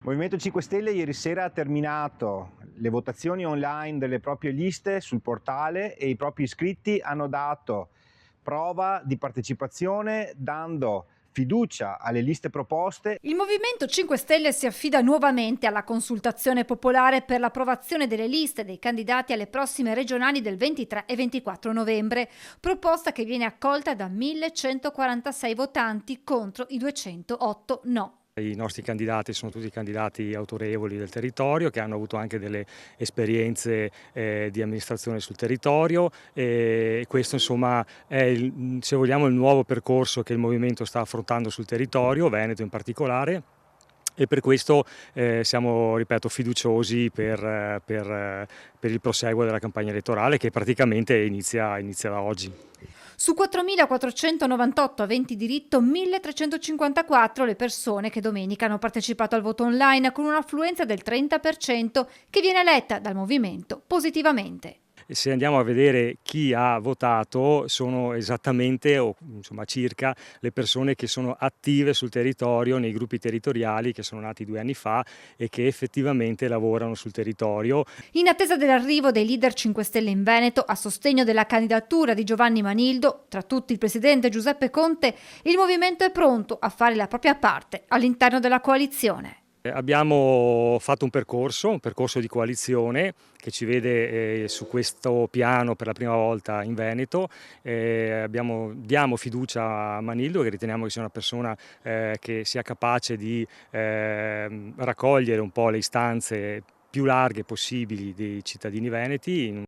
Il Movimento 5 Stelle ieri sera ha terminato le votazioni online delle proprie liste sul portale e i propri iscritti hanno dato prova di partecipazione dando fiducia alle liste proposte. Il Movimento 5 Stelle si affida nuovamente alla consultazione popolare per l'approvazione delle liste dei candidati alle prossime regionali del 23 e 24 novembre, proposta che viene accolta da 1146 votanti contro i 208 no. I nostri candidati sono tutti candidati autorevoli del territorio che hanno avuto anche delle esperienze di amministrazione sul territorio e questo insomma è se vogliamo il nuovo percorso che il Movimento sta affrontando sul territorio, Veneto in particolare. E per questo siamo, ripeto, fiduciosi per il proseguo della campagna elettorale che praticamente inizia da oggi. Su 4.498 aventi diritto, 1.354 le persone che domenica hanno partecipato al voto online con un'affluenza del 30% che viene letta dal movimento positivamente. Se andiamo a vedere chi ha votato sono esattamente o insomma circa le persone che sono attive sul territorio nei gruppi territoriali che sono nati 2 anni fa e che effettivamente lavorano sul territorio. In attesa dell'arrivo dei leader 5 Stelle in Veneto a sostegno della candidatura di Giovanni Manildo, tra tutti il presidente Giuseppe Conte, il movimento è pronto a fare la propria parte all'interno della coalizione. Abbiamo fatto un percorso di coalizione che ci vede su questo piano per la prima volta in Veneto. Diamo fiducia a Manildo, che riteniamo che sia una persona che sia capace di raccogliere un po' le istanze più larghe possibili dei cittadini veneti